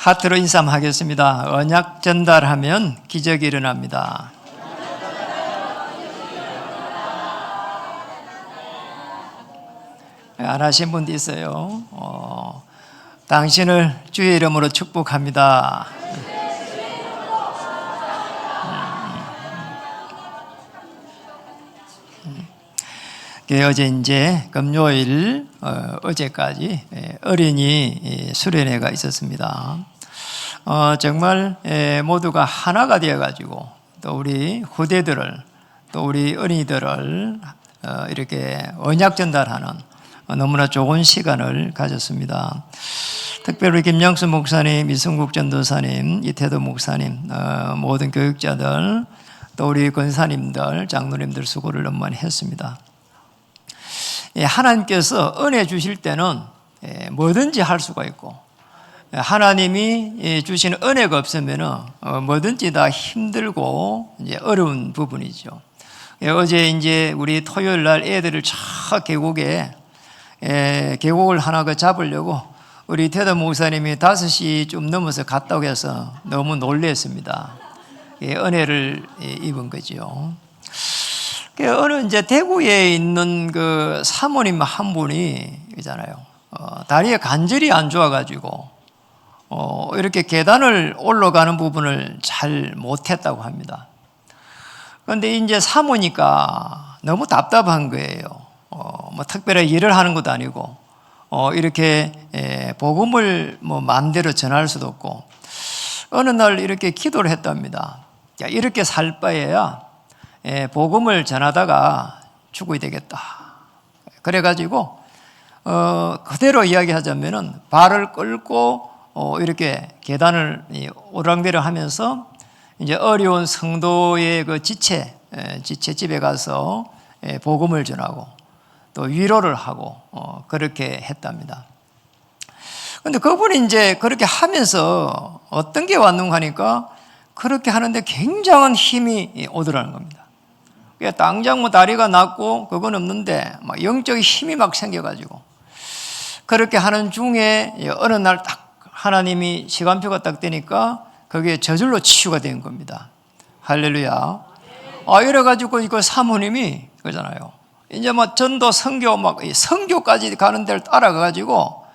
하트로 인사하겠습니다. 언약 전달하면 기적이 일어납니다. 안 하신 분도 있어요. 당신을 주의 이름으로 축복합니다. 어제 이제 금요일 어제까지 어린이 수련회가 있었습니다. 정말 모두가 하나가 되어가지고 또 우리 후대들을 또 우리 어린이들을 이렇게 언약 전달하는 너무나 좋은 시간을 가졌습니다. 특별히 김영수 목사님, 이승국 전도사님, 이태도 목사님, 모든 교육자들 또 우리 권사님들, 장로님들 수고를 너무 많이 했습니다. 하나님께서 은혜 주실 때는 뭐든지 할 수가 있고, 하나님이 주시는 은혜가 없으면 뭐든지 다 힘들고 이제 어려운 부분이죠. 어제 이제 우리 토요일 날 애들을 계곡을 하나 잡으려고 우리 태도 목사님이 5시 좀 넘어서 갔다고 해서 너무 놀랐습니다. 은혜를 입은 거죠. 어느 이제 대구에 있는 그 사모님 한 분이 있잖아요. 다리에 관절이 안 좋아가지고 이렇게 계단을 올라가는 부분을 잘 못했다고 합니다. 그런데 이제 사모니까 너무 답답한 거예요. 뭐 특별히 일을 하는 것도 아니고 이렇게 복음을 뭐 마음대로 전할 수도 없고 어느 날 이렇게 기도를 했답니다. 야, 이렇게 살 바에야 복음을 전하다가 죽어야 되겠다. 그래가지고 그대로 이야기하자면은 발을 끌고 이렇게 계단을 오르락내리락 하면서 이제 어려운 성도의 그 지체 집에 가서 복음을 전하고 또 위로를 하고 그렇게 했답니다. 근데 그분이 이제 그렇게 하면서 어떤 게 왔는가 하니까 그렇게 하는데 굉장한 힘이 오더라는 겁니다. 당장 뭐 다리가 낫고 그건 없는데 막 영적인 힘이 막 생겨가지고 그렇게 하는 중에 어느 날 딱 하나님이 시간표가 딱 되니까 그게 저절로 치유가 된 겁니다. 할렐루야. 이래가지고 이거 사모님이 그러잖아요. 이제 막 전도 선교 막 선교까지 가는 데를 따라가가지고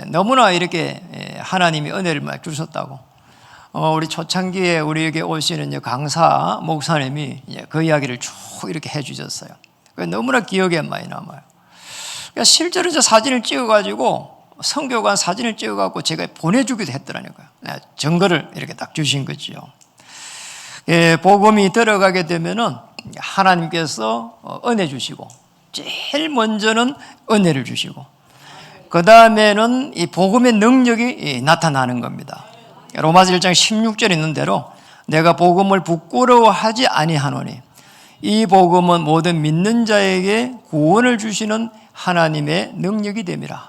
너무나 이렇게 하나님이 은혜를 막 주셨다고. 우리 초창기에 우리에게 오시는 강사 목사님이 그 이야기를 쭉 이렇게 해주셨어요. 너무나 기억에 많이 남아요. 그러니까 실제로 저 사진을 찍어가지고 선교관 사진을 찍어가지고 제가 보내주기도 했더라니까요. 증거를 이렇게 딱 주신 거죠. 복음이 들어가게 되면은 하나님께서 은혜 주시고 제일 먼저는 은혜를 주시고 그 다음에는 이 복음의 능력이 나타나는 겁니다. 로마서 1장 16절에 있는 대로 내가 복음을 부끄러워하지 아니하노니 이 복음은 모든 믿는 자에게 구원을 주시는 하나님의 능력이 됨이라.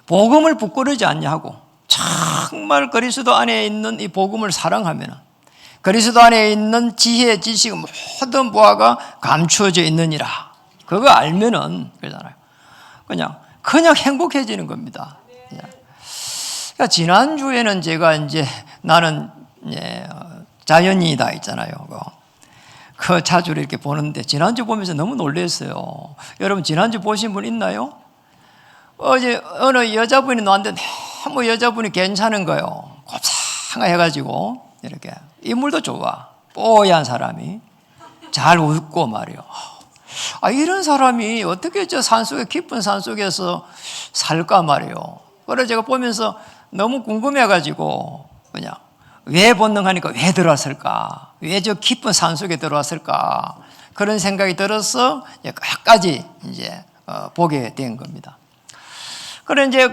복음을 부끄러워하지 않냐고 정말 그리스도 안에 있는 이 복음을 사랑하면 그리스도 안에 있는 지혜, 지식 모든 보화가 감추어져 있느니라. 그거 알면은 그러잖아요. 그냥 행복해지는 겁니다. 그러니까 지난주에는 제가 이제 나는 자연인이다 있잖아요. 그 자주 이렇게 보는데 지난주 보면서 너무 놀랐어요. 여러분 지난주 보신 분 있나요? 어제 어느 여자분이 나왔는데 너무 여자분이 괜찮은 거예요. 곱상해가지고 이렇게 인물도 좋아. 뽀얀 사람이 잘 웃고 말이요. 이런 사람이 어떻게 저 산속에 깊은 산속에서 살까 말이요. 그래서 제가 보면서 너무 궁금해가지고 그냥 왜 본능하니까 왜 들어왔을까? 왜 저 깊은 산속에 들어왔을까? 그런 생각이 들어서 끝까지 이제 보게 된 겁니다. 그래 이제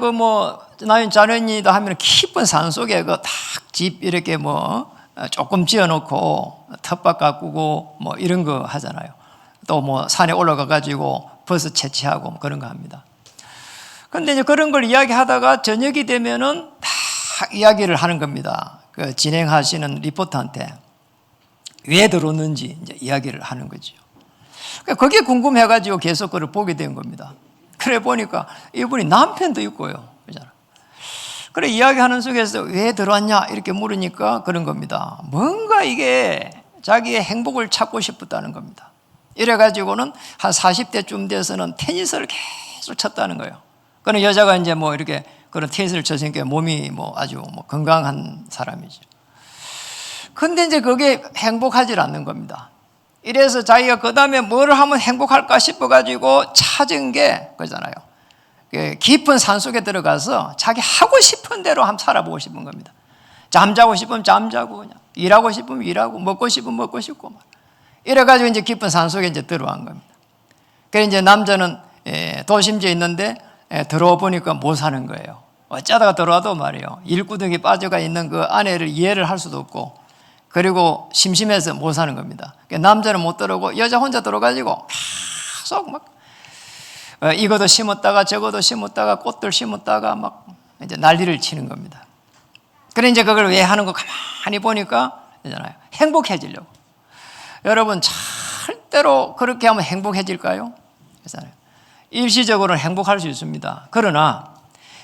나는 자연이다 하면 깊은 산속에 그 딱 집 이렇게 조금 지어놓고 텃밭 가꾸고 이런 거 하잖아요. 또 산에 올라가 가지고 버섯 채취하고 그런 거 합니다. 근데 이제 그런 걸 이야기하다가 저녁이 되면은 딱 이야기를 하는 겁니다. 그 진행하시는 리포터한테 왜 들어오는지 이제 이야기를 하는 거죠. 그게 궁금해가지고 계속 그걸 보게 된 겁니다. 그래 보니까 이분이 남편도 있고요. 그래 이야기하는 속에서 왜 들어왔냐 이렇게 물으니까 그런 겁니다. 뭔가 이게 자기의 행복을 찾고 싶었다는 겁니다. 이래가지고는 한 40대쯤 돼서는 테니스를 계속 쳤다는 거예요. 그런 여자가 이제 뭐 이렇게 그런 테니스를 쳤으니까 몸이 뭐 아주 뭐 건강한 사람이죠. 근데 이제 그게 행복하지 않는 겁니다. 이래서 자기가 그 다음에 뭘 하면 행복할까 싶어가지고 찾은 게 그잖아요. 깊은 산속에 들어가서 자기 하고 싶은 대로 한번 살아보고 싶은 겁니다. 잠자고 싶으면 잠자고, 그냥 일하고 싶으면 일하고, 먹고 싶으면 먹고 싶고, 이래가지고 이제 깊은 산속에 이제 들어간 겁니다. 그래서 이제 남자는 도심지에 있는데 들어와 보니까 못 사는 거예요. 어쩌다가 들어와도 말이에요. 일구덩이 빠져가 있는 그 아내를 이해를 할 수도 없고, 그리고 심심해서 못 사는 겁니다. 남자는 못 들어오고 여자 혼자 들어가지고 계속 막 이것도 심었다가 저것도 심었다가 꽃들 심었다가 막 이제 난리를 치는 겁니다. 그래 이제 그걸 왜 하는 거 가만히 보니까 있잖아요. 행복해지려고. 여러분 절대로 그렇게 하면 행복해질까요? 그렇잖아요. 일시적으로는 행복할 수 있습니다. 그러나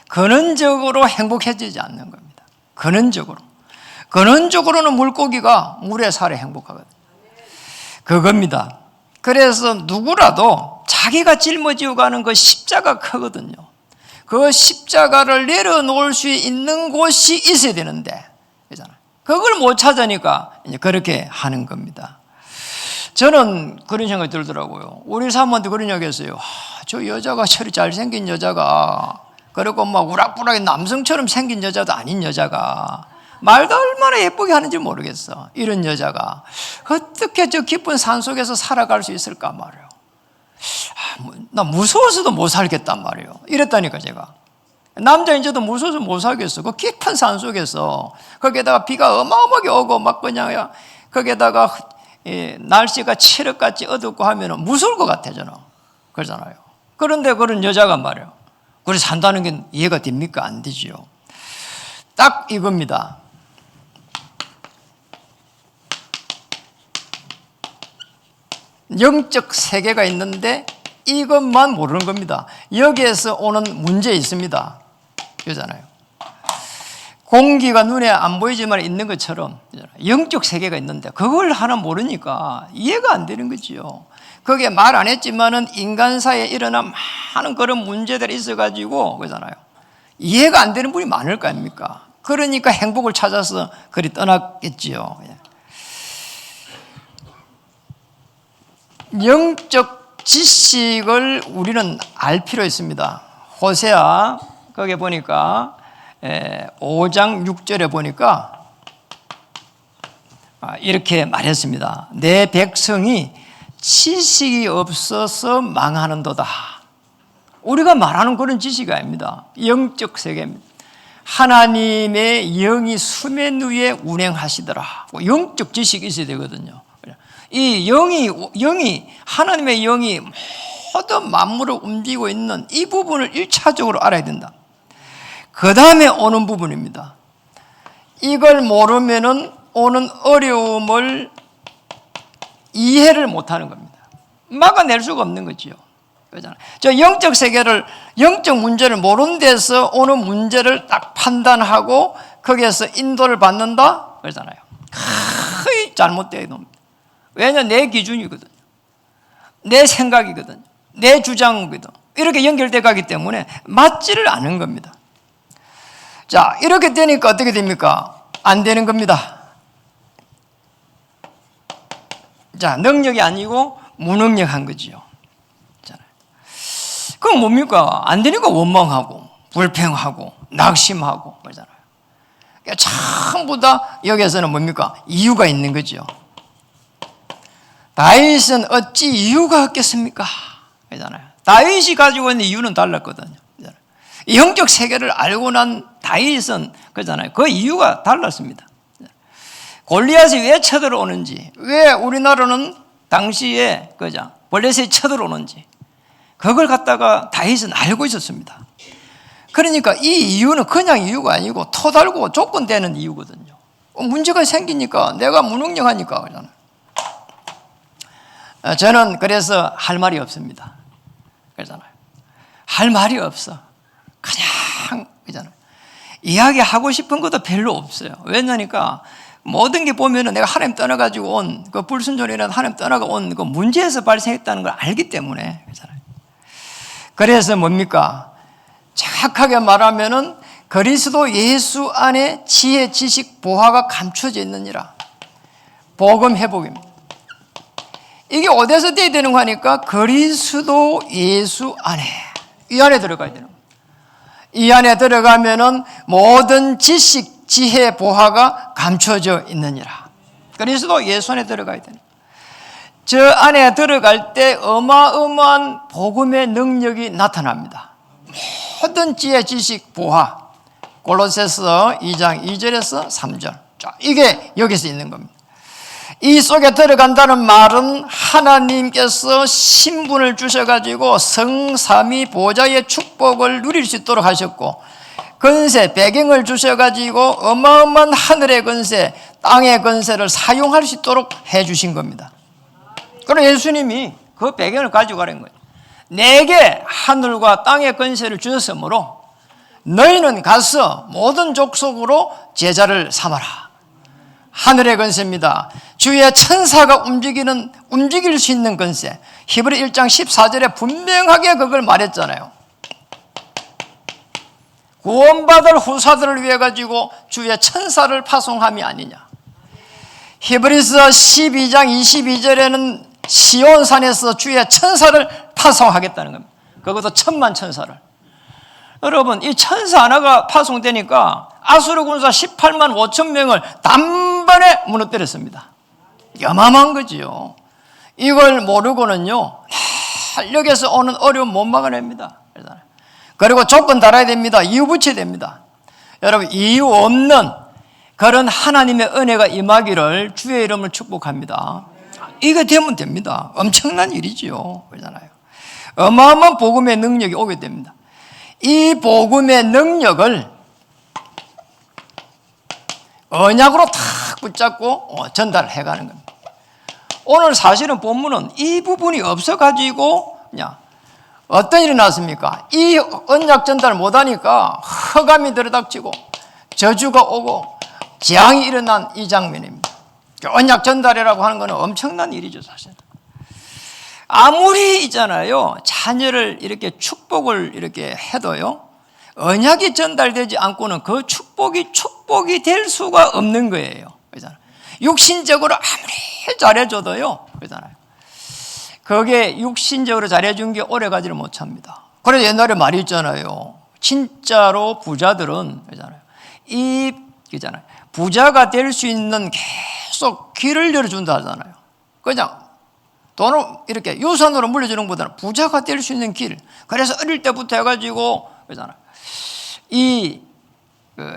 근원적으로 행복해지지 않는 겁니다. 근원적으로는 물고기가 물에 살아 행복하거든요. 그겁니다. 그래서 누구라도 자기가 짊어지고 가는 그 십자가 크거든요. 그 십자가를 내려놓을 수 있는 곳이 있어야 되는데, 그걸 못 찾으니까 이제 그렇게 하는 겁니다. 저는 그런 생각이 들더라고요. 우리 사모한테 그런 이야기 했어요. 저 여자가 저리 잘생긴 여자가, 그리고 막 우락부락한 남성처럼 생긴 여자도 아닌 여자가, 말도 얼마나 예쁘게 하는지 모르겠어. 이런 여자가 어떻게 저 깊은 산속에서 살아갈 수 있을까 말이에요. 나 무서워서도 못 살겠단 말이에요. 이랬다니까 제가. 남자인지도 무서워서 못 살겠어. 그 깊은 산속에서 거기에다가 비가 어마어마하게 오고 막 그냥 거기에다가 날씨가 칠흑같이 어둡고 하면 무서울 것 같아 저는. 그러잖아요. 그런데 그런 여자가 말이에요. 그래서 산다는 게 이해가 됩니까? 안 되지요. 딱 이겁니다. 영적 세계가 있는데 이것만 모르는 겁니다. 여기에서 오는 문제 있습니다. 그잖아요. 공기가 눈에 안 보이지만 있는 것처럼 영적 세계가 있는데 그걸 하나 모르니까 이해가 안 되는 거지요. 그게 말 안 했지만은 인간사에 일어난 많은 그런 문제들이 있어가지고 그잖아요. 이해가 안 되는 분이 많을 거 아닙니까? 그러니까 행복을 찾아서 그리 떠났겠지요. 영적 지식을 우리는 알 필요 있습니다. 호세아 거기에 보니까 5장 6절에 보니까 이렇게 말했습니다. 내 백성이 지식이 없어서 망하는도다. 우리가 말하는 그런 지식이 아닙니다. 영적 세계입니다. 하나님의 영이 수면 위에 운행하시더라. 영적 지식이 있어야 되거든요. 이 영이 하나님의 영이 모든 만물을 움직이고 있는 이 부분을 1차적으로 알아야 된다. 그 다음에 오는 부분입니다. 이걸 모르면은 오는 어려움을 이해를 못하는 겁니다. 막아낼 수가 없는 거지요. 그렇잖아요. 저 영적 세계를, 영적 문제를 모르는 데서 오는 문제를 딱 판단하고 거기에서 인도를 받는다? 그러잖아요. 거의 잘못되어 있는. 왜냐, 내 기준이거든요. 내 생각이거든요. 내 주장이거든. 이렇게 연결돼 가기 때문에 맞지를 않은 겁니다. 자, 이렇게 되니까 어떻게 됩니까? 안 되는 겁니다. 자, 능력이 아니고 무능력한 거지요. 그건 뭡니까? 안 되니까 원망하고, 불평하고, 낙심하고, 그러잖아요. 전부 다 여기에서는 뭡니까? 이유가 있는 거죠. 다윗은 어찌 이유가 없겠습니까? 그러잖아요. 다윗이 가지고 있는 이유는 달랐거든요. 이 영적 세계를 알고 난 다윗은 그러잖아요. 그 이유가 달랐습니다. 골리앗이 왜 쳐들어오는지, 왜 우리나라는 당시에 그죠? 블레셋이 쳐들어오는지, 그걸 갖다가 다윗은 알고 있었습니다. 그러니까 이 이유는 그냥 이유가 아니고 토달고 조건되는 이유거든요. 문제가 생기니까 내가 무능력하니까 그러잖아요. 저는 그래서 할 말이 없습니다. 그러잖아요. 할 말이 없어. 그냥 그러잖아요. 이야기하고 싶은 것도 별로 없어요. 왜냐니까 모든 게 보면은 내가 하나님 떠나가지고 온 그 불순종이라는 하나님 떠나가 온 그 문제에서 발생했다는 걸 알기 때문에 그렇잖아요. 그래서 뭡니까? 정확하게 말하면은 그리스도 예수 안에 지혜, 지식, 보화가 감춰져 있느니라. 복음 회복입니다. 이게 어디서 돼야 되는 거니까 그리스도 예수 안에, 이 안에 들어가야 되는 거예요. 이 안에 들어가면은 모든 지식, 지혜, 보화가 감춰져 있느니라. 그리스도 예수 안에 들어가야 되는 거예요. 저 안에 들어갈 때 어마어마한 복음의 능력이 나타납니다. 모든 지혜, 지식, 보화. 골로새서 2장 2절에서 3절. 자, 이게 여기서 있는 겁니다. 이 속에 들어간다는 말은 하나님께서 신분을 주셔가지고 성삼위 보좌의 축복을 누릴 수 있도록 하셨고, 건세, 배경을 주셔가지고 어마어마한 하늘의 건세, 땅의 건세를 사용할 수 있도록 해주신 겁니다. 그럼 예수님이 그 배경을 가지고 가는 거예요. 내게 하늘과 땅의 건세를 주셨으므로 너희는 가서 모든 족속으로 제자를 삼아라. 하늘의 건세입니다. 주의 천사가 움직일 수 있는 건세. 히브리 1장 14절에 분명하게 그걸 말했잖아요. 구원받을 후사들을 위해 가지고 주의 천사를 파송함이 아니냐. 히브리서 12장 22절에는 시온산에서 주의 천사를 파송하겠다는 겁니다. 그것도 10,000만 천사를. 여러분, 이 천사 하나가 파송되니까 아수르 군사 18만 5천 명을 단번에 무너뜨렸습니다. 어마어마한 거지요. 이걸 모르고는요, 여기서 오는 어려움 못 막아냅니다. 그리고 조건 달아야 됩니다. 이유 붙여야 됩니다. 여러분, 이유 없는 그런 하나님의 은혜가 임하기를 주의 이름을 축복합니다. 이거 되면 됩니다. 엄청난 일이지요. 그러잖아요. 어마어마한 복음의 능력이 오게 됩니다. 이 복음의 능력을 언약으로 탁 붙잡고 전달해 가는 겁니다. 오늘 사실은 본문은 이 부분이 없어가지고 그냥 어떤 일이 났습니까? 이 언약 전달을 못하니까 흑암이 들이닥치고 저주가 오고 재앙이 일어난 이 장면입니다. 언약 전달이라고 하는 것은 엄청난 일이죠, 사실. 아무리 있잖아요, 자녀를 이렇게 축복을 이렇게 해도요, 언약이 전달되지 않고는 그 축복이 될 수가 없는 거예요. 그렇잖아요. 육신적으로 아무리 잘해줘도요, 그렇잖아요. 그게 육신적으로 잘해준 게 오래 가지를 못합니다. 그래서 옛날에 말이 있잖아요. 진짜로 부자들은, 그렇잖아요. 그렇잖아요. 부자가 될 수 있는 계속 길을 열어준다 하잖아요. 그냥 돈을 이렇게 유산으로 물려주는 것보다는 부자가 될 수 있는 길. 그래서 어릴 때부터 해가지고, 그러잖아요.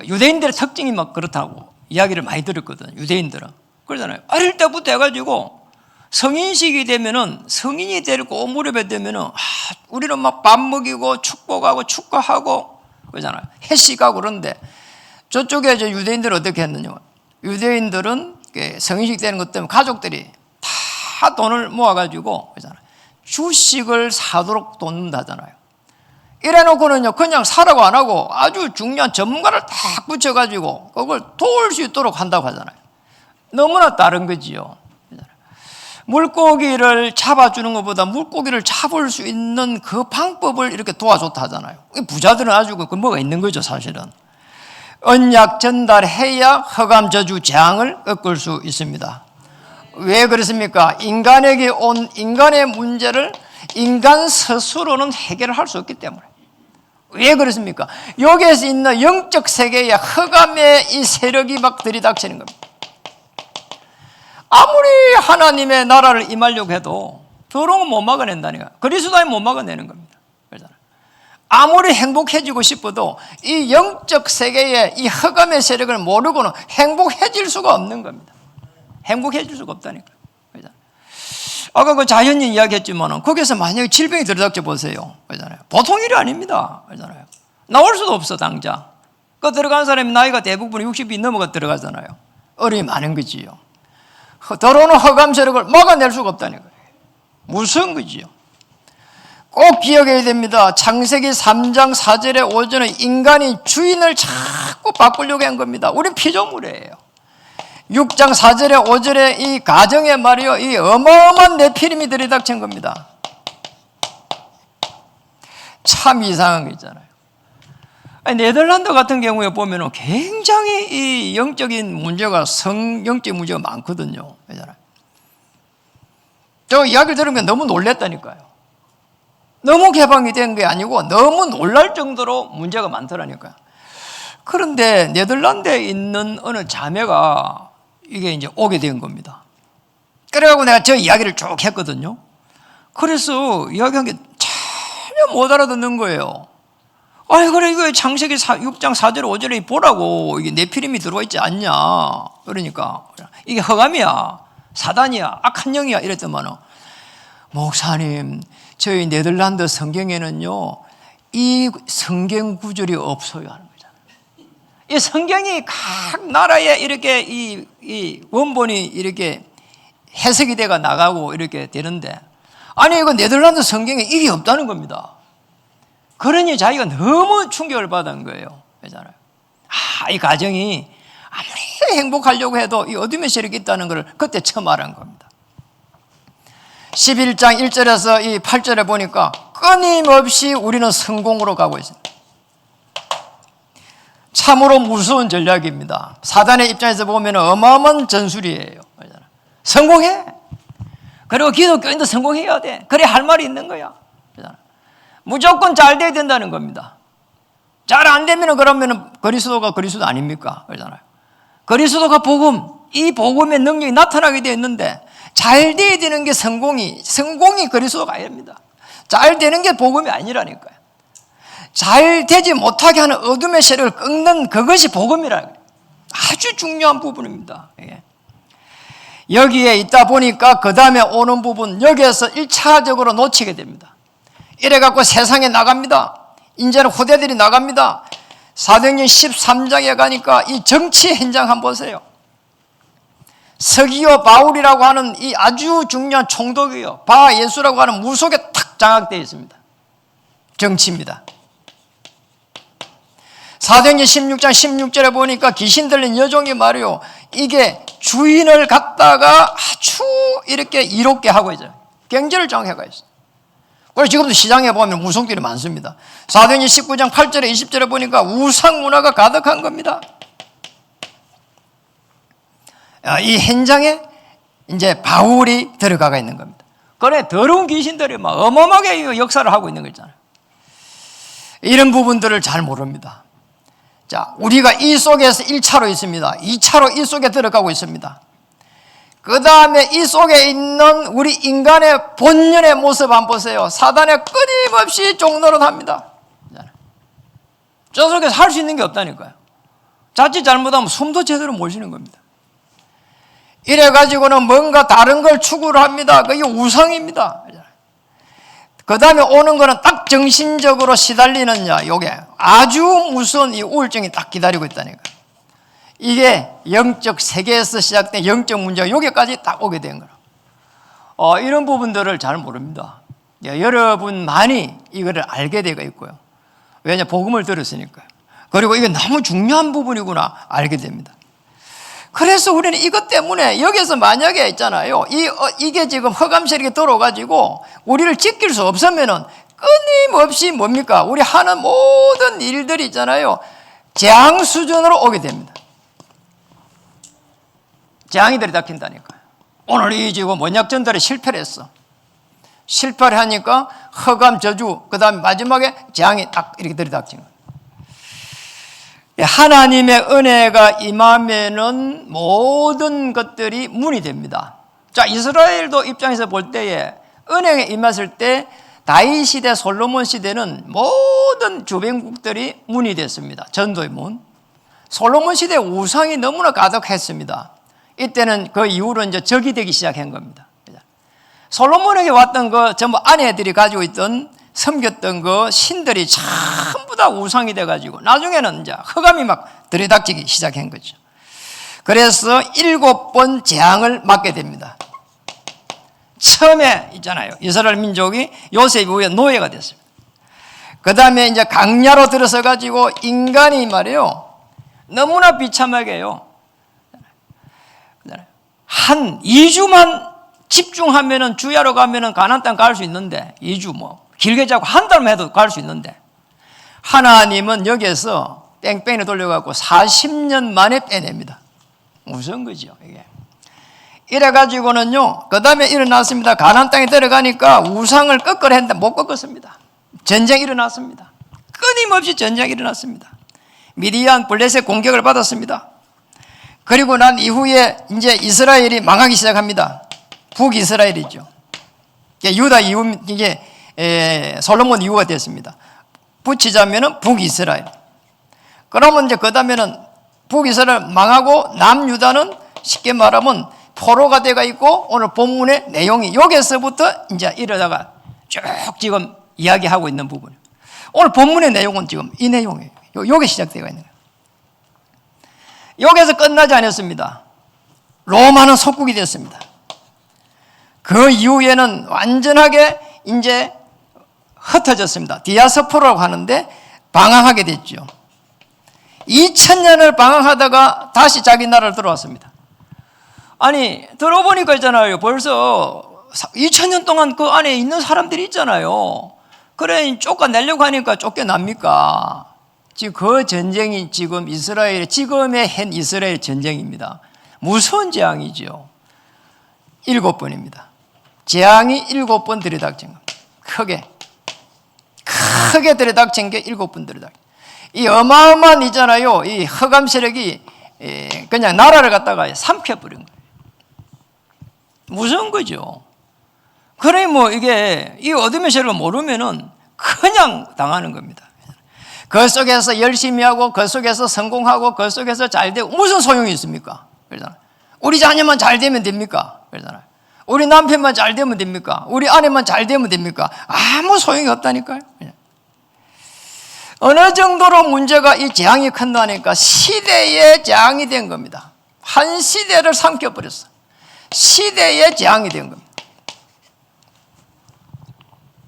유대인들의 특징이 막 그렇다고 이야기를 많이 들었거든요. 유대인들은. 그러잖아요. 어릴 때부터 해가지고 성인식이 되면은, 성인이 되고 무렵에 되면은, 우리는 막 밥 먹이고 축복하고 축가하고, 그러잖아요. 회식하고 그런데, 저쪽에 이제 유대인들은 어떻게 했느냐. 유대인들은 성인식 되는 것 때문에 가족들이 다 돈을 모아가지고, 그러잖아요. 주식을 사도록 돕는다잖아요. 이래 놓고는요, 그냥 사라고 안 하고 아주 중요한 전문가를 딱 붙여가지고 그걸 도울 수 있도록 한다고 하잖아요. 너무나 다른 거지요. 물고기를 잡아주는 것보다 물고기를 잡을 수 있는 그 방법을 이렇게 도와줬다 하잖아요. 부자들은 아주 그 뭐가 있는 거죠, 사실은. 언약 전달해야 흑암 저주 재앙을 꺾을 수 있습니다. 왜 그렇습니까? 인간에게 온 인간의 문제를 인간 스스로는 해결을 할 수 없기 때문에. 왜 그렇습니까? 여기에서 있는 영적 세계의 흑암의 이 세력이 막 들이닥치는 겁니다. 아무리 하나님의 나라를 임하려고 해도 더러운 못 막아낸다니까. 그리스도인 못 막아내는 겁니다. 그렇잖아요. 아무리 행복해지고 싶어도 이 영적 세계의 이 흑암의 세력을 모르고는 행복해질 수가 없는 겁니다. 행복해질 수가 없다니까. 그렇잖아요. 아까 그 자연인 이야기했지만은 거기서 만약에 질병이 들이닥쳐 보세요. 그렇잖아요. 보통 일이 아닙니다. 그렇잖아요. 나올 수도 없어, 당장. 그 들어간 사람이 나이가 대부분 60이 넘어가 들어가잖아요. 어려움이 많은 거지요. 들어오는 흑암 세력을 막아낼 수가 없다는 거예요. 무서운 거지요. 꼭 기억해야 됩니다. 창세기 3장 4절에 5절에 인간이 주인을 자꾸 바꾸려고 한 겁니다. 우린 피조물이에요. 6장 4절에 5절에 이 가정에 말이요, 이 어마어마한 네피림이 들이닥친 겁니다. 참 이상한 거 있잖아요. 네덜란드 같은 경우에 보면 굉장히 이 영적인 문제가 영적 문제가 많거든요. 저 이야기를 들으면 너무 놀랬다니까요. 너무 개방이 된 게 아니고 너무 놀랄 정도로 문제가 많더라니까요. 그런데 네덜란드에 있는 어느 자매가 이게 이제 오게 된 겁니다. 그래가지고 내가 저 이야기를 쭉 했거든요. 그래서 이야기한 게 전혀 못 알아듣는 거예요. 아니, 그래, 이거 창세기 6장 4절 5절에 보라고, 이게 네피림이 들어와 있지 않냐. 그러니까, 이게 허감이야, 사단이야, 악한 영이야, 이랬더만은, 목사님, 저희 네덜란드 성경에는요, 이 성경 구절이 없어요, 하는 거잖아요. 이 성경이 각 나라에 이렇게 이 원본이 이렇게 해석이 돼가 나가고 이렇게 되는데, 아니, 이거 네덜란드 성경에 이게 없다는 겁니다. 그러니 자기가 너무 충격을 받은 거예요. 그잖아요. 이 가정이 아무리 행복하려고 해도 이 어둠의 세력이 있다는 걸 그때 처음 알은 겁니다. 11장 1절에서 이 8절에 보니까 끊임없이 우리는 성공으로 가고 있습니다. 참으로 무서운 전략입니다. 사단의 입장에서 보면 어마어마한 전술이에요. 성공해. 그리고 기독교인도 성공해야 돼. 그래 할 말이 있는 거야. 무조건 잘 돼야 된다는 겁니다. 잘 안 되면 그러면 그리스도가 그리스도 아닙니까? 그러잖아요. 그리스도가 복음, 이 복음의 능력이 나타나게 되어 있는데 잘 돼야 되는 게 성공이 그리스도가 아닙니다. 잘 되는 게 복음이 아니라니까요. 잘 되지 못하게 하는 어둠의 세력을 끊는 그것이 복음이라는 거예요. 아주 중요한 부분입니다. 여기에 있다 보니까 그 다음에 오는 부분, 여기에서 1차적으로 놓치게 됩니다. 이래갖고 세상에 나갑니다. 이제는 후대들이 나갑니다. 사도행전 13장에 가니까 이 정치 현장 한번 보세요. 서기오 바울이라고 하는 이 아주 중요한 총독이요, 바 예수라고 하는 무속에 탁 장악되어 있습니다. 정치입니다. 사도행전 16장 16절에 보니까 귀신 들린 여종이 말이요, 이게 주인을 갖다가 아주 이렇게 이롭게 하고 있어요. 경제를 장악해가 있어요. 그래서 지금도 시장에 보면 무속들이 많습니다. 사도행전 19장 8절에 20절에 보니까 우상 문화가 가득한 겁니다. 이 현장에 이제 바울이 들어가가 있는 겁니다. 그래, 더러운 귀신들이 막 어마어마하게 역사를 하고 있는 거 있잖아요. 이런 부분들을 잘 모릅니다. 자, 우리가 이 속에서 1차로 있습니다. 2차로 이 속에 들어가고 있습니다. 그 다음에 이 속에 있는 우리 인간의 본연의 모습 한번 보세요. 사단에 끊임없이 종노릇합니다. 저 속에서 할 수 있는 게 없다니까요. 자칫 잘못하면 숨도 제대로 못 쉬는 겁니다. 이래가지고는 뭔가 다른 걸 추구를 합니다. 그게 우상입니다. 그 다음에 오는 거는 딱 정신적으로 시달리는 요게 아주 무서운 이 우울증이 딱 기다리고 있다니까요. 이게 영적 세계에서 시작된 영적 문제가 여기까지 딱 오게 된 거라. 이런 부분들을 잘 모릅니다. 여러분 많이 이거를 알게 되어 있고요. 왜냐, 복음을 들었으니까요. 그리고 이게 너무 중요한 부분이구나 알게 됩니다. 그래서 우리는 이것 때문에 여기서 만약에 있잖아요, 이게 지금 허감 세력이 들어가지고 우리를 지킬 수 없으면은 끊임없이 뭡니까? 우리 하는 모든 일들이 있잖아요, 재앙 수준으로 오게 됩니다. 재앙이 들이닥친다니까요. 오늘 이 지금 원약전달에 실패를 했어. 실패를 하니까 허감 저주, 그 다음에 마지막에 재앙이 딱 이렇게 들이닥친 거예요. 하나님의 은혜가 임하면은 모든 것들이 문이 됩니다. 자, 이스라엘도 입장에서 볼 때에 은혜가 임했을 때 다윗 시대, 솔로몬 시대는 모든 주변국들이 문이 됐습니다. 전도의 문. 솔로몬 시대 우상이 너무나 가득했습니다. 이때는 그 이후로 이제 적이 되기 시작한 겁니다. 솔로몬에게 왔던 그 전부 아내들이 가지고 있던 섬겼던 그 신들이 전부 다 우상이 돼가지고 나중에는 이제 흑암이 막 들이닥치기 시작한 거죠. 그래서 7번 재앙을 맞게 됩니다. 처음에 있잖아요. 이스라엘 민족이 요셉 이후에 노예가 됐습니다. 그 다음에 이제 강야로 들어서 가지고 인간이 말이에요. 너무나 비참하게요. 한 2주만 집중하면은 주야로 가면은 가나안 땅 갈 수 있는데 2주 뭐 길게 잡고 한 달만 해도 갈 수 있는데 하나님은 여기에서 뺑뺑이 돌려갖고 40년 만에 빼냅니다. 무슨 거죠 이게? 이래가지고는요, 그 다음에 일어났습니다. 가나안 땅에 들어가니까 우상을 꺾으려 했는데 못 꺾었습니다. 전쟁이 일어났습니다. 끊임없이 전쟁이 일어났습니다. 미디안 블레셋 공격을 받았습니다. 그리고 난 이후에 이제 이스라엘이 망하기 시작합니다. 북이스라엘이죠. 유다 이후, 이게 솔로몬 이후가 됐습니다. 붙이자면은 북이스라엘. 그러면 이제 그 다음에는 북이스라엘 망하고 남유다는 쉽게 말하면 포로가 돼가 있고 오늘 본문의 내용이 여기서부터 이제 이러다가 쭉 지금 이야기하고 있는 부분. 오늘 본문의 내용은 지금 이 내용이에요. 여기 시작되어 있는 거예요. 여기서 끝나지 않았습니다. 로마는 속국이 됐습니다. 그 이후에는 완전하게 이제 흩어졌습니다. 디아스포라고 하는데 방황하게 됐죠. 2000년을 방황하다가 다시 자기 나라를 들어왔습니다. 아니 들어보니까 있잖아요. 벌써 2000년 동안 그 안에 있는 사람들이 있잖아요. 그래 쫓아내려고 하니까 쫓겨납니까? 지금 그 전쟁이 지금 이스라엘 지금의 현 이스라엘 전쟁입니다. 무서운 재앙이죠. 7번입니다. 재앙이 7번 들이닥친 겁니다. 크게 들이닥친 게 7번 들이닥친. 이 어마어마한 있잖아요. 이 흑암 세력이 그냥 나라를 갖다가 삼켜버린 거예요. 무서운 거죠. 그래 뭐 이게 이 어둠의 세력을 모르면은 그냥 당하는 겁니다. 그 속에서 열심히 하고 그 속에서 성공하고 그 속에서 잘 되고 무슨 소용이 있습니까? 그러잖아요. 우리 자녀만 잘 되면 됩니까? 그러잖아요. 우리 남편만 잘 되면 됩니까? 우리 아내만 잘 되면 됩니까? 아무 소용이 없다니까요. 어느 정도로 문제가 이 재앙이 큰다니까 시대의 재앙이 된 겁니다. 한 시대를 삼켜버렸어. 시대의 재앙이 된 겁니다.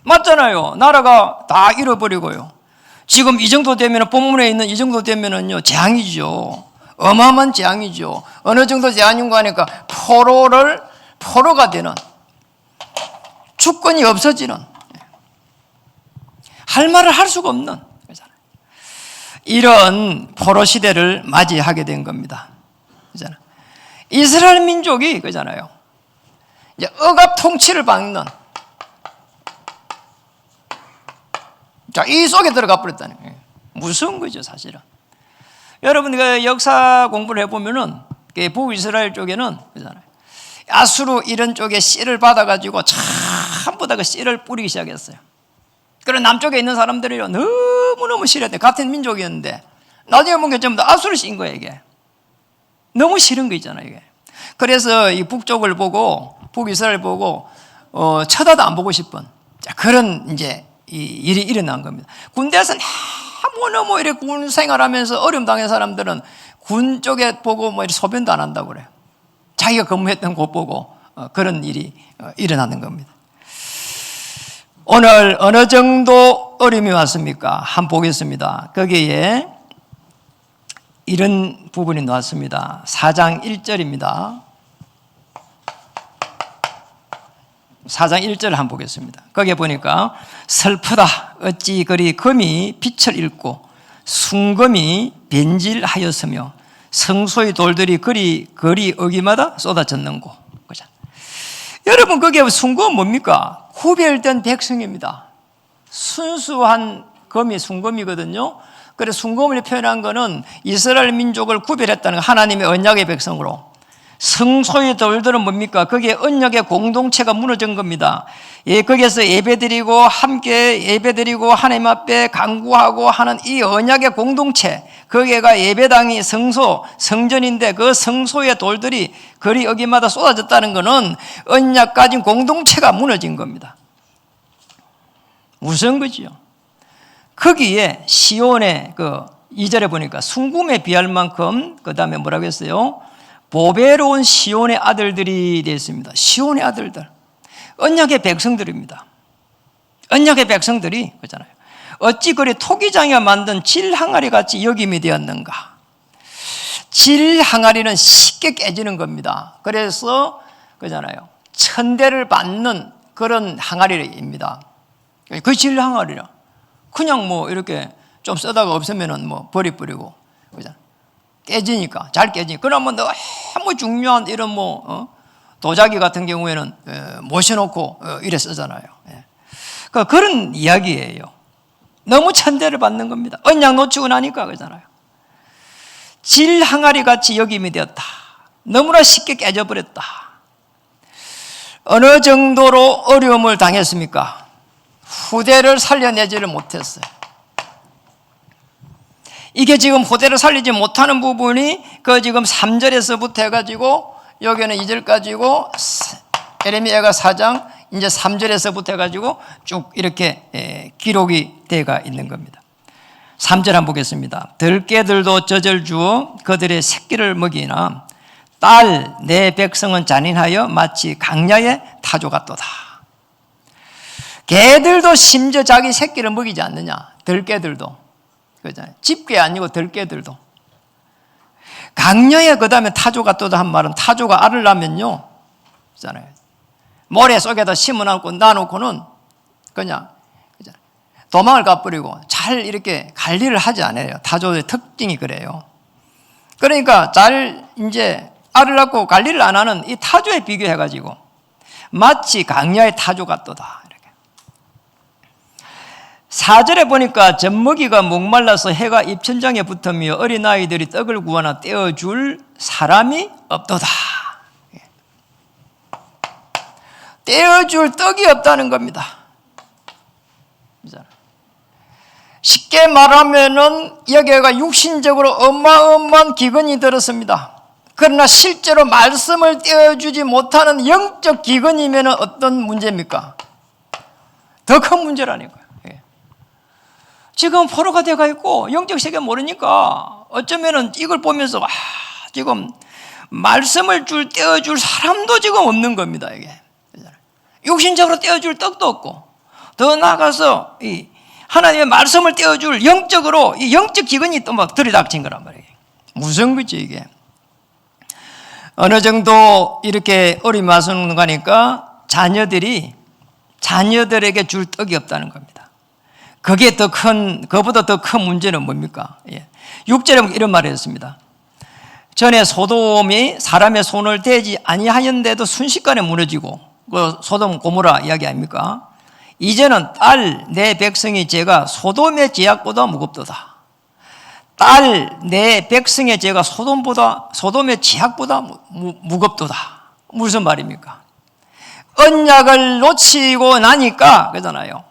맞잖아요. 나라가 다 잃어버리고요. 지금 이 정도 되면 본문에 있는 이 정도 되면은요 재앙이죠. 어마어마한 재앙이죠. 어느 정도 재앙인가 하니까 포로가 되는, 주권이 없어지는, 할 말을 할 수가 없는 이런 포로 시대를 맞이하게 된 겁니다. 그잖아요. 이스라엘 민족이 그잖아요. 이제 억압 통치를 받는, 자, 이 속에 들어가 버렸다는 거예요. 무서운 거죠, 사실은. 여러분, 그 역사 공부를 해보면은, 북이스라엘 쪽에는, 그잖아요. 아수르 이런 쪽에 씨를 받아가지고 전부 다 그 씨를 뿌리기 시작했어요. 그런 남쪽에 있는 사람들이요, 너무너무 싫었대. 같은 민족이었는데, 나중에 보니까 전부 다 아수르 씨인 거예요, 이게. 너무 싫은 거 있잖아요, 이게. 그래서 이 북쪽을 보고, 북이스라엘 보고, 쳐다도 안 보고 싶은, 자, 그런 이제, 이 일이 일어난 겁니다. 군대에서 너무너무 이렇게 군 생활하면서 어려움 당한 사람들은 군 쪽에 보고 뭐 이렇게 소변도 안 한다고 그래요. 자기가 근무했던 곳 보고 그런 일이 일어나는 겁니다. 오늘 어느 정도 어려움이 왔습니까? 한번 보겠습니다. 거기에 이런 부분이 나왔습니다. 4장 1절입니다. 4장 1절을 한번 보겠습니다. 거기에 보니까 슬프다 어찌 그리 금이 빛을 잃고 순금이 변질하였으며 성소의 돌들이 거리 어기마다 쏟아졌는고. 그죠? 여러분 거기에 순금은 뭡니까? 구별된 백성입니다. 순수한 금이 순금이거든요. 그래서 순금을 표현한 것은 이스라엘 민족을 구별했다는 하나님의 언약의 백성으로. 성소의 돌들은 뭡니까? 거기에 언약의 공동체가 무너진 겁니다. 예, 거기에서 예배드리고 함께 예배드리고 하나님 앞에 간구하고 하는 이 언약의 공동체, 거기가 예배당이 성소, 성전인데 그 성소의 돌들이 거리 어기마다 쏟아졌다는 것은 언약 가진 공동체가 무너진 겁니다. 무슨 거지요? 거기에 시온의 그 2절에 보니까 순금에 비할 만큼 그 다음에 뭐라고 했어요? 보배로운 시온의 아들들이 되었습니다. 시온의 아들들. 언약의 백성들입니다. 언약의 백성들이 그렇잖아요. 어찌 그리 토기장이가 만든 질 항아리 같이 여김이 되었는가? 질 항아리는 쉽게 깨지는 겁니다. 그래서 그잖아요. 천대를 받는 그런 항아리입니다. 그 질 항아리라. 그냥 뭐 이렇게 좀 쓰다가 없으면은 뭐 버리고 그잖아요. 깨지니까 잘 깨지니까. 그러면 너무 중요한 이런 도자기 같은 경우에는 모셔놓고 이래 쓰잖아요. 그런 이야기예요. 너무 천대를 받는 겁니다. 언약 놓치고 나니까 그러잖아요. 질 항아리 같이 여김이 되었다. 너무나 쉽게 깨져버렸다. 어느 정도로 어려움을 당했습니까? 후대를 살려내지를 못했어요. 이게 지금 후대를 살리지 못하는 부분이 그 지금 3절에서부터 해가지고 여기는 2절까지고 에레미야가 4장 이제 3절에서부터 해가지고 쭉 이렇게 기록이 되어 있는 겁니다. 3절 한번 보겠습니다. 들깨들도 젖을 주어 그들의 새끼를 먹이나 딸 내 백성은 잔인하여 마치 강야의 타조 같도다. 개들도 심지어 자기 새끼를 먹이지 않느냐. 들깨들도. 그잖아요. 집게 아니고 들깨들도. 강야의 그 다음에 타조 같도다 한 말은 타조가 알을 낳으면요. 그잖아요. 모래 속에다 심어놓고 놔놓고는 그냥 도망을 가버리고 잘 이렇게 관리를 하지 않아요. 타조의 특징이 그래요. 그러니까 잘 이제 알을 낳고 관리를 안 하는 이 타조에 비교해가지고 마치 강야의 타조 같도다. 이렇게. 4절에 보니까 젖먹이가 목말라서 해가 입천장에 붙으며 어린아이들이 떡을 구하나 떼어줄 사람이 없도다. 떼어줄 떡이 없다는 겁니다. 쉽게 말하면은 여기가 육신적으로 어마어마한 기근이 들었습니다. 그러나 실제로 말씀을 떼어주지 못하는 영적 기근이면 어떤 문제입니까? 더 큰 문제라니까요. 지금 포로가 되어 있고 영적 세계 모르니까 어쩌면은 이걸 보면서 지금 말씀을 떼어줄 사람도 지금 없는 겁니다. 이게 육신적으로 떼어줄 떡도 없고 더 나아가서 이 하나님의 말씀을 떼어줄 영적으로 이 영적 기근이 또 막 들이닥친 거란 말이에요. 무슨 거지 이게? 어느 정도 이렇게 어림이 와서는 가니까 자녀들에게 줄 떡이 없다는 겁니다. 그게 더 큰, 그보다 더 큰 문제는 뭡니까? 6절에 이런 말을 했습니다. 전에 소돔이 사람의 손을 대지 아니하였는데도 순식간에 무너지고 그 소돔 고모라 이야기 아닙니까? 이제는 딸 내 백성의 죄가 소돔의 죄악보다 무겁도다. 딸 내 백성의 죄가 소돔의 죄악보다 무겁도다. 무슨 말입니까? 언약을 놓치고 나니까 그러잖아요.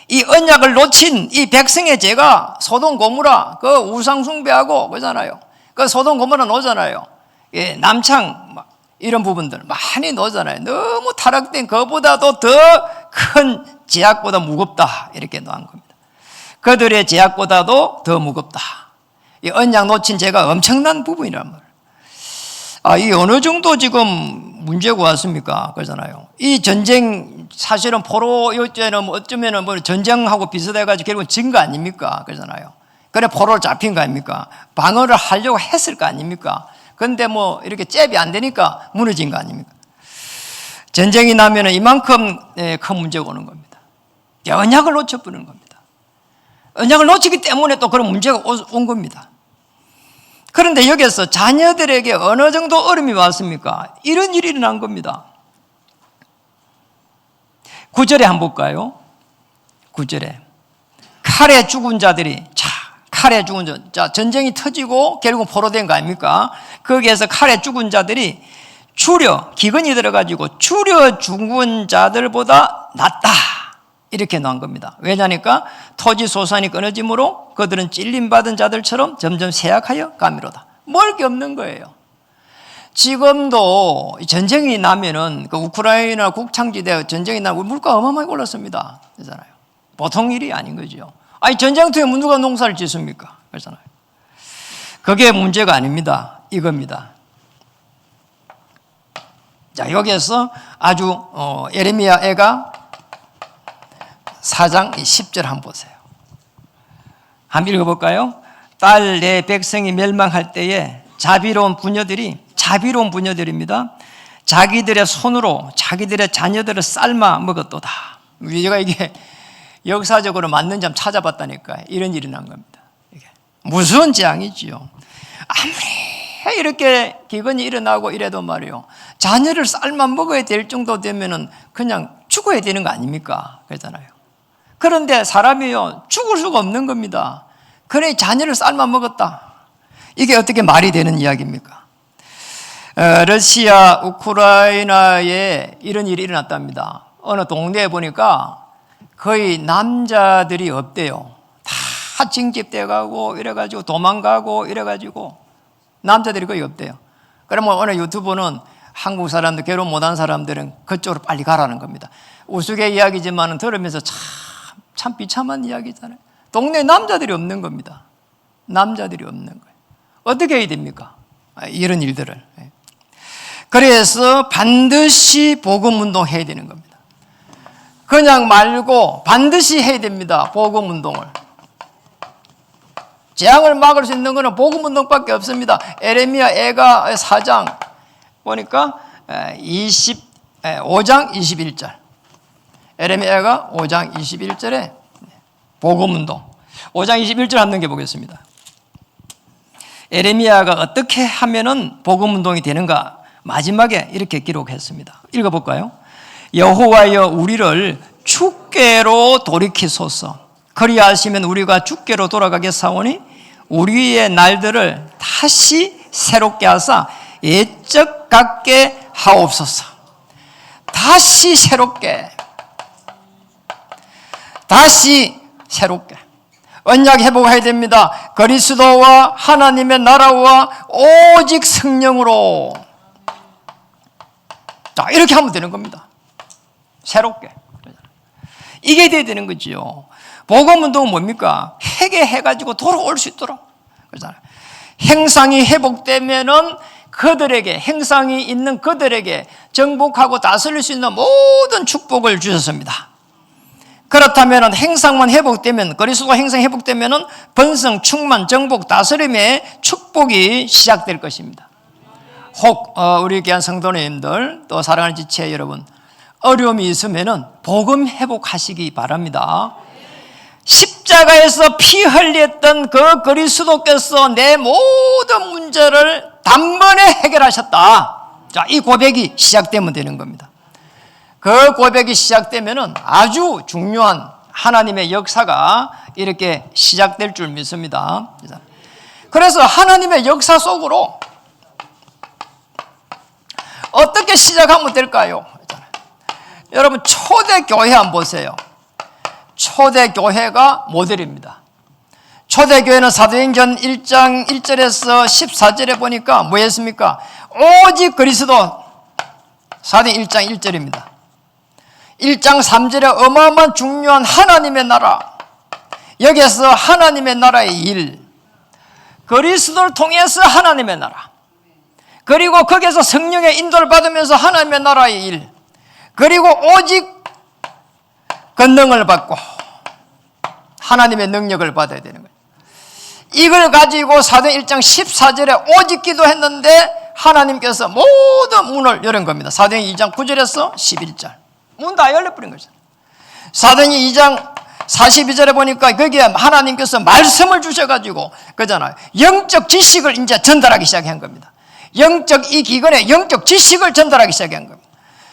이 언약을 놓친 이 백성의 죄가 소돔 고모라 그 우상 숭배하고 그러잖아요. 그 소돔 고모라 놓잖아요. 남창 이런 부분들 많이 놓잖아요. 너무 타락된 그보다도 더 큰 죄악보다 무겁다 이렇게 놓은 겁니다. 그들의 죄악보다도 더 무겁다. 이 언약 놓친 죄가 엄청난 부분이란 말이에요. 이 어느 정도 지금 문제가 왔습니까? 그러잖아요. 이 전쟁 사실은 포로 요때는 어쩌면은 뭐 전쟁하고 비슷해가지고 결국 진 거 아닙니까? 그러잖아요. 그래 포로를 잡힌 거 아닙니까? 방어를 하려고 했을 거 아닙니까? 그런데 뭐 이렇게 잽이 안 되니까 무너진 거 아닙니까? 전쟁이 나면 이만큼 큰 문제가 오는 겁니다. 언약을 놓쳐버리는 겁니다. 언약을 놓치기 때문에 또 그런 문제가 온 겁니다. 그런데 여기서 자녀들에게 어느 정도 어려움이 왔습니까? 이런 일이 일어난 겁니다. 9절에 한번 볼까요? 9절에 칼에 죽은 자들이 칼에 죽은 자 전쟁이 터지고 결국 포로된 거 아닙니까? 거기에서 칼에 죽은 자들이 기근이 들어가지고 줄여 죽은 자들보다 낫다 이렇게 나온 겁니다. 왜냐니까 토지 소산이 끊어짐으로 그들은 찔림받은 자들처럼 점점 쇠약하여 가미로다. 먹을 게 없는 거예요. 지금도 전쟁이 나면은 그 우크라이나 국창지대 전쟁이 나고 물가 어마어마하게 올랐습니다. 그렇잖아요. 보통 일이 아닌 거죠. 전쟁터에 누가 농사를 짓습니까? 그렇잖아요. 그게 문제가 아닙니다. 이겁니다. 자, 여기에서 아주 예레미야 애가 4장 10절 한번 보세요. 한번 읽어볼까요? 딸 내 백성이 멸망할 때에 자비로운 부녀들입니다. 자기들의 손으로 자기들의 자녀들을 삶아 먹었도다. 우리가 이게 역사적으로 맞는 점 찾아봤다니까요. 이런 일이 난 겁니다. 이게 무서운 재앙이지요. 아무리 이렇게 기근이 일어나고 이래도 말이요, 자녀를 삶아 먹어야 될 정도 되면은 그냥 죽어야 되는 거 아닙니까? 그러잖아요. 그런데 사람이요, 죽을 수가 없는 겁니다. 그래 자녀를 삶아 먹었다. 이게 어떻게 말이 되는 이야기입니까? 러시아 우크라이나에 이런 일이 일어났답니다. 어느 동네에 보니까 거의 남자들이 없대요. 다 징집돼 가고 이래가지고 도망가고 이래가지고 남자들이 거의 없대요. 그러면 어느 유튜브는 한국 사람들, 결혼 못한 사람들은 그쪽으로 빨리 가라는 겁니다. 우스개 이야기지만 들으면서 참 비참한 이야기잖아요. 동네에 남자들이 없는 겁니다. 남자들이 없는 거예요. 어떻게 해야 됩니까? 이런 일들을. 그래서 반드시 복음운동 해야 되는 겁니다. 그냥 말고 반드시 해야 됩니다. 복음운동을. 재앙을 막을 수 있는 것은 복음운동밖에 없습니다. 예레미야 애가 4장 보니까 5장 21절. 예레미야가 5장 21절에 복음운동. 5장 21절 한번 넘겨보겠습니다. 예레미야가 어떻게 하면은 복음운동이 되는가 마지막에 이렇게 기록했습니다. 읽어볼까요? 여호와여 우리를 주께로 돌이키소서. 그리하시면 우리가 주께로 돌아가겠사오니 우리의 날들을 다시 새롭게 하사 옛적 같게 하옵소서. 다시 새롭게, 다시 새롭게 언약 회복해야 됩니다. 그리스도와 하나님의 나라와 오직 성령으로. 자, 이렇게 하면 되는 겁니다. 새롭게. 이게 돼야 되는 거지요. 복음운동은 뭡니까? 회개해가지고 돌아올 수 있도록. 그렇잖아요. 행상이 회복되면은 그들에게, 행상이 있는 그들에게 정복하고 다스릴 수 있는 모든 축복을 주셨습니다. 그렇다면 행상만 회복되면, 그리스도가 행상 회복되면은 번성, 충만, 정복, 다스림의 축복이 시작될 것입니다. 혹 우리 귀한 성도님들, 또 사랑하는 지체 여러분, 어려움이 있으면은 복음 회복하시기 바랍니다. 십자가에서 피 흘렸던 그 그리스도께서 내 모든 문제를 단번에 해결하셨다. 자, 이 고백이 시작되면 되는 겁니다. 그 고백이 시작되면은 아주 중요한 하나님의 역사가 이렇게 시작될 줄 믿습니다. 그래서 하나님의 역사 속으로 어떻게 시작하면 될까요? 여러분, 초대교회 한번 보세요. 초대교회가 모델입니다. 초대교회는 사도행전 1장 1절에서 14절에 보니까 뭐였습니까? 오직 그리스도. 사도행전 1장 1절입니다. 1장 3절에 어마어마한 중요한 하나님의 나라. 여기에서 하나님의 나라의 일, 그리스도를 통해서 하나님의 나라, 그리고 거기에서 성령의 인도를 받으면서 하나님의 나라의 일, 그리고 오직 권능을 받고 하나님의 능력을 받아야 되는 거예요. 이걸 가지고 사도행전 1장 14절에 오직 기도했는데 하나님께서 모든 문을 열은 겁니다. 사도행전 2장 9절에서 11절 문 다 열려버린 거죠. 사도행전 2장 42절에 보니까 거기에 하나님께서 말씀을 주셔가지고 그잖아요. 영적 지식을 이제 전달하기 시작한 겁니다. 영적 이 기근에 영적 지식을 전달하기 시작한 겁니다.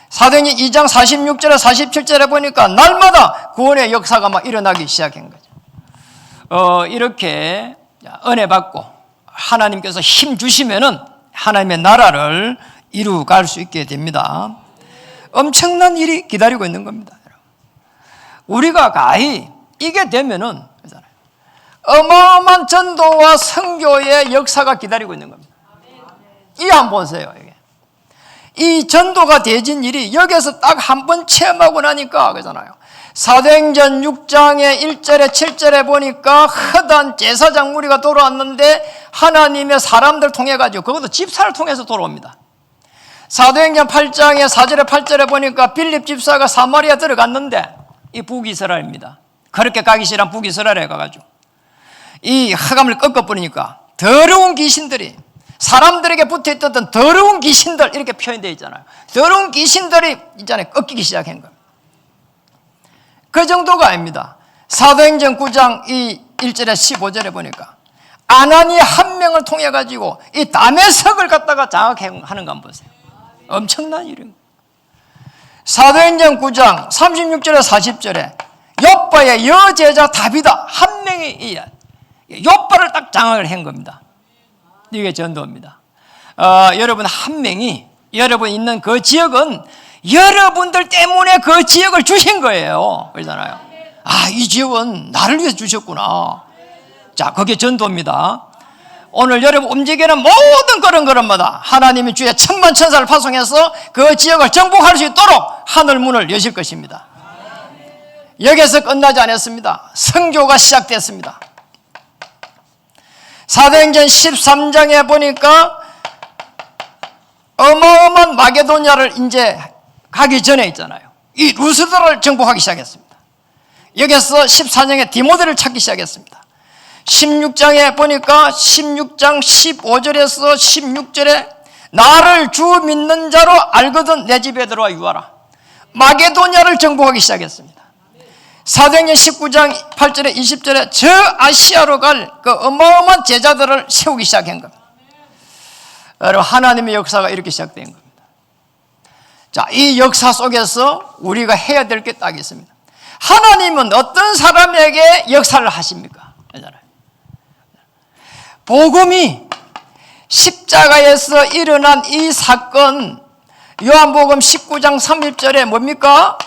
사도행전 2장 46절에 47절에 보니까 날마다 구원의 역사가 막 일어나기 시작한 거죠. 이렇게 은혜 받고 하나님께서 힘 주시면은 하나님의 나라를 이루어갈 수 있게 됩니다. 엄청난 일이 기다리고 있는 겁니다. 우리가 가히 이게 되면은 어마어마한 전도와 선교의 역사가 기다리고 있는 겁니다. 이 한번 보세요. 이게. 이 전도가 되진 일이 여기서 딱 한 번 체험하고 나니까 그러잖아요. 사도행전 6장의 1절에 7절에 보니까 허다한 제사장 무리가 돌아왔는데 하나님의 사람들 통해 가지고, 그것도 집사를 통해서 돌아옵니다. 사도행전 8장에 4절에 8절에 보니까 빌립 집사가 사마리아 들어갔는데, 이 북이스라엘입니다. 그렇게 가기 싫은 북이스라엘에 가가지고 이 흑암을 꺾어버리니까 더러운 귀신들이, 사람들에게 붙어있던 더러운 귀신들, 이렇게 표현되어 있잖아요. 더러운 귀신들이 있잖아요, 꺾이기 시작한 겁니다. 그 정도가 아닙니다. 사도행전 9장 이 1절에 15절에 보니까 아나니 한 명을 통해 가지고 이 다메섹을 갖다가 장악하는 거 한번 보세요. 엄청난 일입니다. 사도행전 9장 36절에 40절에 욥바의 여제자 다비다 한 명이 욥바를 딱 장악을 한 겁니다. 이게 전도입니다. 여러분 한 명이, 여러분 있는 그 지역은 여러분들 때문에 그 지역을 주신 거예요. 그러잖아요. 이 지역은 나를 위해서 주셨구나. 자, 그게 전도입니다. 오늘 여러분 움직이는 모든 그런 걸음마다 하나님이 주의 천만 천사를 파송해서 그 지역을 정복할 수 있도록 하늘 문을 여실 것입니다. 여기서 끝나지 않았습니다. 선교가 시작됐습니다. 사도행전 13장에 보니까 어마어마한 마게도냐를 이제 가기 전에 있잖아요. 이 루스드를 정복하기 시작했습니다. 여기서 14장에 디모데를 찾기 시작했습니다. 16장에 보니까 16장 15절에서 16절에 나를 주 믿는 자로 알거든 내 집에 들어와 유하라. 마게도냐를 정복하기 시작했습니다. 사도행전 19장 8절에 20절에 저 아시아로 갈 그 어마어마한 제자들을 세우기 시작한 겁니다. 여러분 하나님의 역사가 이렇게 시작된 겁니다. 자, 이 역사 속에서 우리가 해야 될 게 딱 있습니다. 하나님은 어떤 사람에게 역사를 하십니까? 복음이 십자가에서 일어난 이 사건, 요한복음 19장 30절에 뭡니까?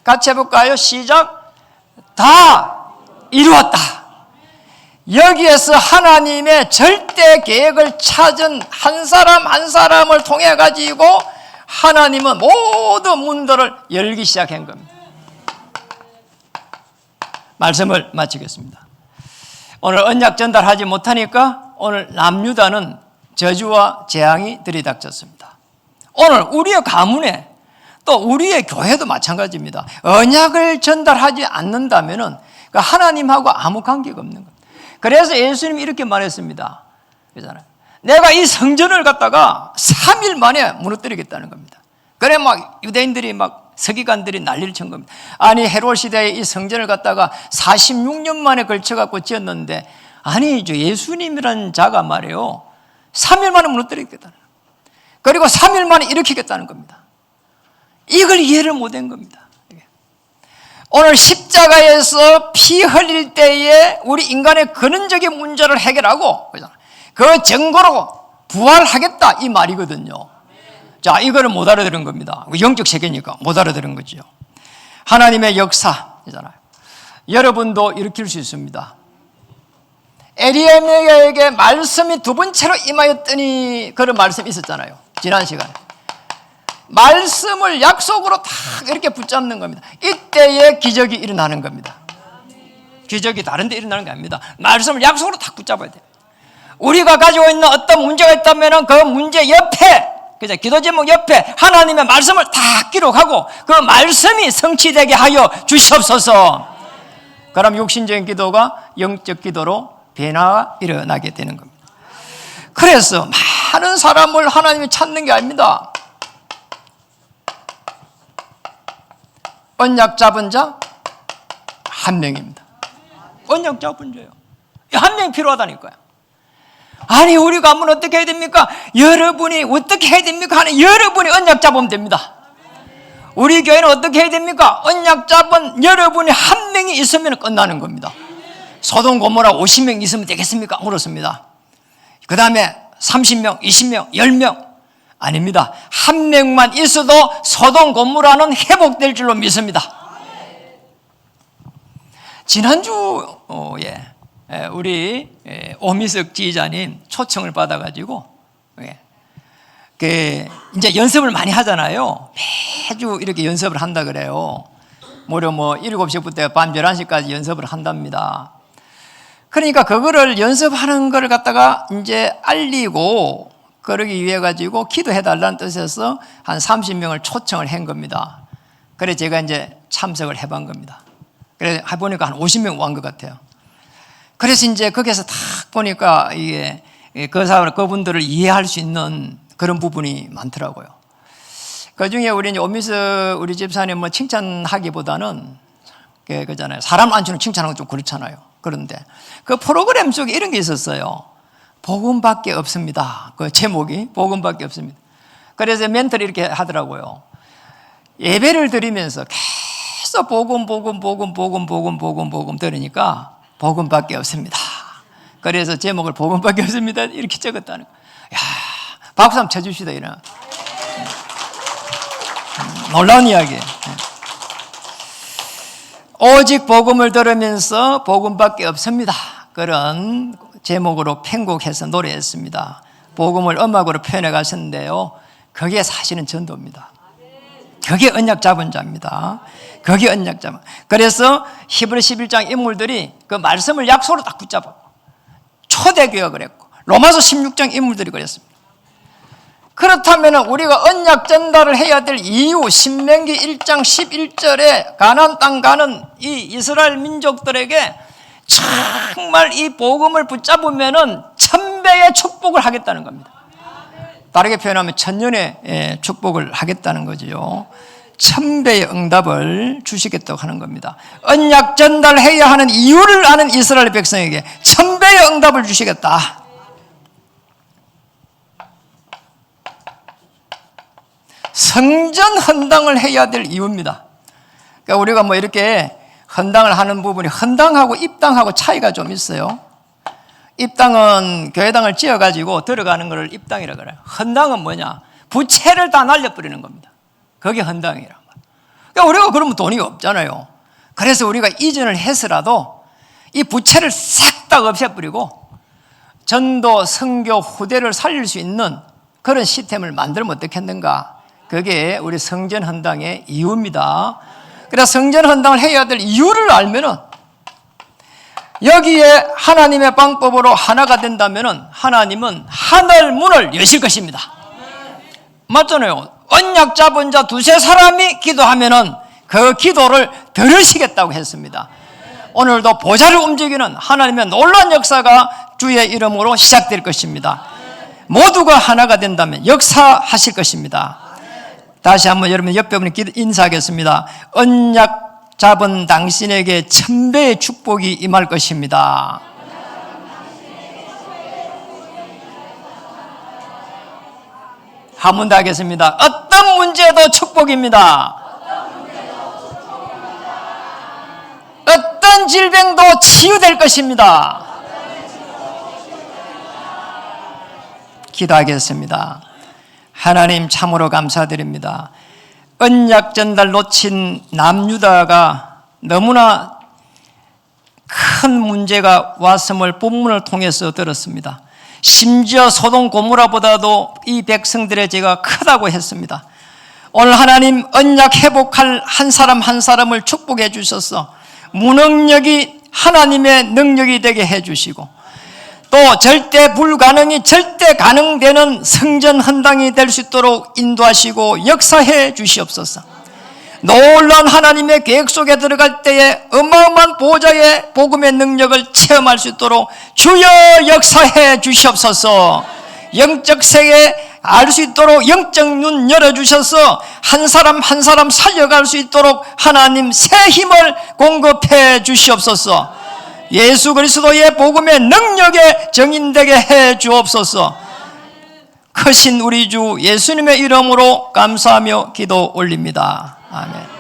같이 해볼까요? 시작. 다 이루었다. 여기에서 하나님의 절대 계획을 찾은 한 사람 한 사람을 통해 가지고 하나님은 모든 문들을 열기 시작한 겁니다. 말씀을 마치겠습니다. 오늘 언약 전달하지 못하니까 오늘 남유다는 저주와 재앙이 들이닥쳤습니다. 오늘 우리의 가문에 또 우리의 교회도 마찬가지입니다. 언약을 전달하지 않는다면 하나님하고 아무 관계가 없는 겁니다. 그래서 예수님이 이렇게 말했습니다. 그렇잖아요. 내가 이 성전을 갖다가 3일 만에 무너뜨리겠다는 겁니다. 그래 막 유대인들이 막 서기관들이 난리를 친 겁니다. 아니 헤롯 시대에 이 성전을 갖다가 46년 만에 걸쳐갖고 지었는데 아니 저 예수님이라는 자가 말이에요 3일 만에 무너뜨리겠다는 겁니다. 그리고 3일 만에 일으키겠다는 겁니다. 이걸 이해를 못한 겁니다. 오늘 십자가에서 피 흘릴 때에 우리 인간의 근원적인 문제를 해결하고 그 증거로 부활하겠다 이 말이거든요. 자, 이거를 못 알아들은 겁니다. 영적 세계니까 못 알아들은 거죠. 하나님의 역사잖아요. 여러분도 일으킬 수 있습니다. 에리야에게 말씀이 두 번째로 임하였더니 그런 말씀이 있었잖아요. 지난 시간에. 말씀을 약속으로 딱 이렇게 붙잡는 겁니다. 이때에 기적이 일어나는 겁니다. 기적이 다른 데 일어나는 게 아닙니다. 말씀을 약속으로 딱 붙잡아야 돼요. 우리가 가지고 있는 어떤 문제가 있다면 그 문제 옆에, 그죠? 기도 제목 옆에 하나님의 말씀을 다 기록하고 그 말씀이 성취되게 하여 주시옵소서. 그럼 육신적인 기도가 영적 기도로 변화가 일어나게 되는 겁니다. 그래서 많은 사람을 하나님이 찾는 게 아닙니다. 언약 잡은 자 한 명입니다. 언약 잡은 자요. 한 명이 필요하다니까요. 아니 우리 가문 어떻게 해야 됩니까? 여러분이 어떻게 해야 됩니까? 하는 여러분이 언약 잡으면 됩니다. 우리 교회는 어떻게 해야 됩니까? 언약 잡은 여러분이 한 명이 있으면 끝나는 겁니다. 소돔 고모라 50명 있으면 되겠습니까? 물었습니다. 그 다음에 30명, 20명, 10명 아닙니다. 한 명만 있어도 소돔 고모라는 회복될 줄로 믿습니다. 지난주에 우리 오미석 지휘자님 초청을 받아가지고 이제 연습을 많이 하잖아요. 매주 이렇게 연습을 한다 그래요. 무려 7시부터 밤 11시까지 연습을 한답니다. 그러니까 그거를 연습하는 걸 갖다가 이제 알리고 그러기 위해 가지고 기도해달라는 뜻에서 한 30명을 초청을 한 겁니다. 그래서 제가 이제 참석을 해본 겁니다. 그래서 해보니까 한 50명 온 것 같아요. 그래서 이제 거기서 딱 보니까 이게 그분들을 이해할 수 있는 그런 부분이 많더라고요. 그 중에 우리 이제 오미스 우리 집사님 뭐 칭찬하기보다는 그잖아요. 사람 안주는 칭찬하는 건 좀 그렇잖아요. 그런데 그 프로그램 속에 이런 게 있었어요. 복음밖에 없습니다. 그 제목이 복음밖에 없습니다. 그래서 멘트를 이렇게 하더라고요. 예배를 드리면서 계속 복음 들으니까 복음밖에 없습니다. 그래서 제목을 복음밖에 없습니다 이렇게 적었다는 거예요. 야, 박수 한번 쳐줍시다. 이런 놀라운 이야기예요. 오직 복음을 들으면서 복음밖에 없습니다. 그런 제목으로 편곡해서 노래했습니다. 복음을 음악으로 표현해 가셨는데요. 그게 사실은 전도입니다. 그게 언약 잡은 자입니다. 그게 언약 잡은. 그래서 히브리 11장 인물들이 그 말씀을 약속으로 딱 붙잡아. 초대교회가 그랬고 로마서 16장 인물들이 그랬습니다. 그렇다면 우리가 언약 전달을 해야 될 이유, 신명기 1장 11절에 가나안 땅 가는 이 이스라엘 민족들에게 정말 이 복음을 붙잡으면은 1000배의 축복을 하겠다는 겁니다. 다르게 표현하면 1000년의 축복을 하겠다는 거지요. 1000배의 응답을 주시겠다고 하는 겁니다. 언약 전달해야 하는 이유를 아는 이스라엘 백성에게 1000배의 응답을 주시겠다. 성전 헌당을 해야 될 이유입니다. 그러니까 우리가 뭐 이렇게 헌당을 하는 부분이 헌당하고 입당하고 차이가 좀 있어요. 입당은 교회당을 지어가지고 들어가는 것을 입당이라고 그래요. 헌당은 뭐냐? 부채를 다 날려버리는 겁니다. 그게 헌당이란 말이에요. 그러니까 우리가 그러면 돈이 없잖아요. 그래서 우리가 이전을 해서라도 이 부채를 싹 다 없애버리고 전도, 선교, 후대를 살릴 수 있는 그런 시스템을 만들면 어떻겠는가? 그게 우리 성전 헌당의 이유입니다. 그래서 성전 헌당을 해야 될 이유를 알면은 여기에 하나님의 방법으로 하나가 된다면은 하나님은 하늘 문을 여실 것입니다. 맞잖아요. 언약 잡은 자 두세 사람이 기도하면은 그 기도를 들으시겠다고 했습니다. 오늘도 보좌를 움직이는 하나님의 놀라운 역사가 주의 이름으로 시작될 것입니다. 모두가 하나가 된다면 역사하실 것입니다. 다시 한번 여러분 옆에 분이 인사하겠습니다. 언약 잡은 당신에게 1000배의 축복이 임할 것입니다. 한 번 더 하겠습니다. 어떤 문제도 축복입니다. 어떤 질병도 치유될 것입니다. 기도하겠습니다. 하나님 참으로 감사드립니다. 언약 전달 놓친 남유다가 너무나 큰 문제가 왔음을 본문을 통해서 들었습니다. 심지어 소돔 고모라보다도 이 백성들의 죄가 크다고 했습니다. 오늘 하나님 언약 회복할 한 사람 한 사람을 축복해 주셔서 무능력이 하나님의 능력이 되게 해 주시고 또 절대 불가능이 절대 가능되는 성전 헌당이 될 수 있도록 인도하시고 역사해 주시옵소서. 놀라운 하나님의 계획 속에 들어갈 때에 어마어마한 보좌의 복음의 능력을 체험할 수 있도록 주여 역사해 주시옵소서. 영적 세계 알 수 있도록 영적 눈 열어주셔서 한 사람 한 사람 살려갈 수 있도록 하나님 새 힘을 공급해 주시옵소서. 예수 그리스도의 복음의 능력에 정인되게 해 주옵소서. 크신 우리 주 예수님의 이름으로 감사하며 기도 올립니다. 아멘.